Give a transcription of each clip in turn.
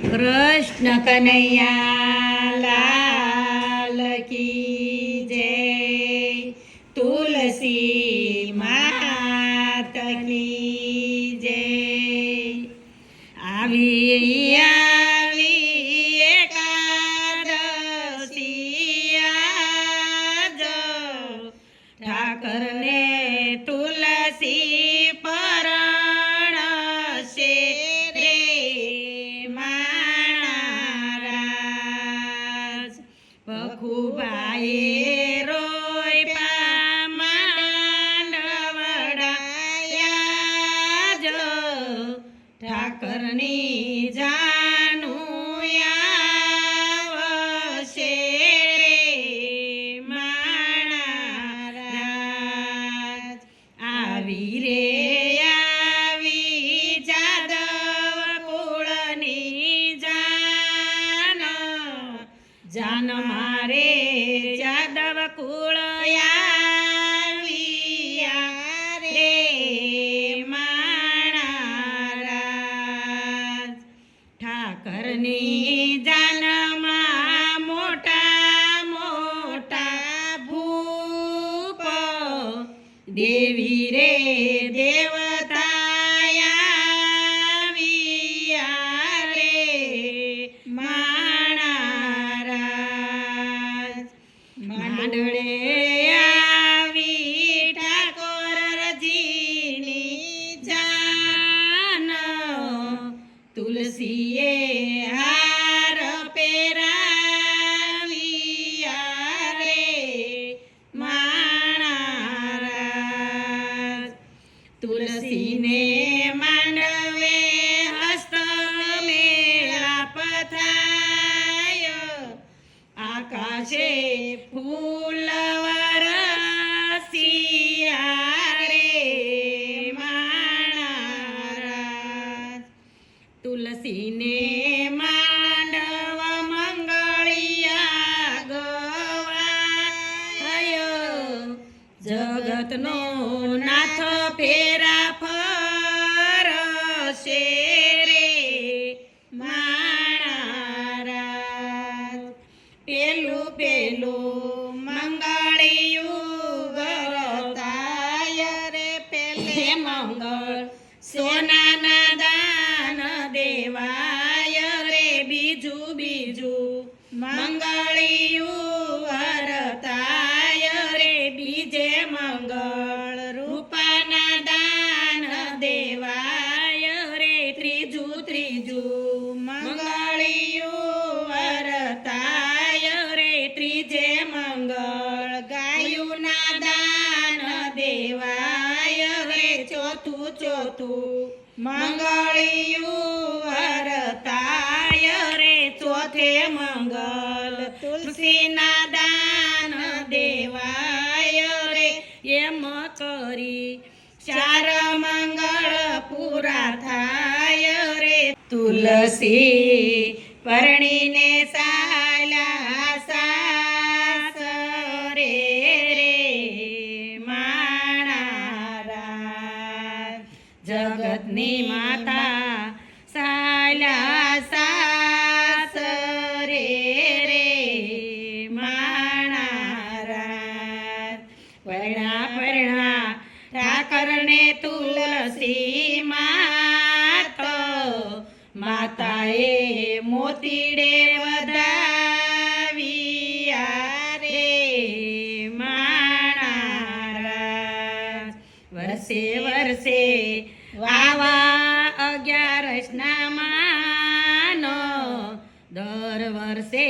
કૃષ્ણ કનૈયા લાલ કી જય, તુલસી માત કી જય. આવી આવી એકાદશી આજ, ઠાકરને તુલસી પરણશે રે માણારાજ. ભખુભાઈએ રોયપા માંડવડાયા જ, ઠાકરની જાનું આવશે રે માણારાજ. આવી રે આવી જાદવ કુળની જાન, જાન મારે જાદવ કુળ આવ્યા રે માણારાજ. ઠાકરની જાનમાં મોટા મોટા ભૂપ, દેવી રે દેવતા આવ્યા રે માણારાજ. માંડળે આવી ઠાકોરજીની જાન, તુલસીએ હાર પહેરાવ્યા રે માણારાજ. તુલસીને માંડવે હસ્ત મેળાપ થાય, આકાશે ફૂલ વરસ્યા રે માણારાજ. તુલસીને માંડવ મંગળિયા ગવાય, જગતનો નાથ ફેરા ફરશે રે માણારાજ. પેલું પેલું મંગળિયું ગરતાય રે, પેલે મંગળ સોનાના દાન દેવાય રે, બીજું બીજું મંગળિયું વરતાય રે, બીજે મંગળ રૂપાના દાન દેવાય રે, ત્રીજું ત્રીજું મંગળિયું વરતાય રે, ત્રીજે મંગળ ગાયુના દાન દેવાય રે, ચોથું ચોથું મંગળિયું વરતાય રે, ચોથે મંગળ તુલસીના દાન દેવાય રે. એમ કરી ચાર મંગળ પૂરા થાય રે. તુલસી પરણીને સાલા સાસરે રે માણારાજ. જગતની માતા સાલા સાસરે રે માણારાજ. પરણા પરણા ઠાકરને તુલસી માત, માતાએ મોતીડે વધાવ્યા રે માણારાજ. વર્ષે વર્ષે વાવા 11ના માનો, દર વર્ષે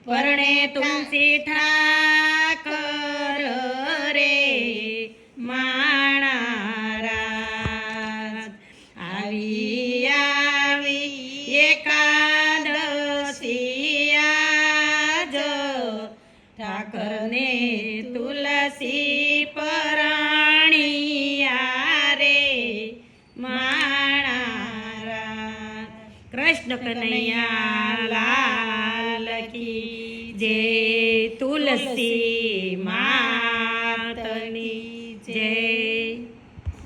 પરણે તુલસી ઠાકર રે માણારાજ. આવી આવી એકાદશી આજ, ઠાકરને તુલસી પરણિયા રે માણારાજ. કૃષ્ણ કનૈયા લાલ કી જય, તુલસી મા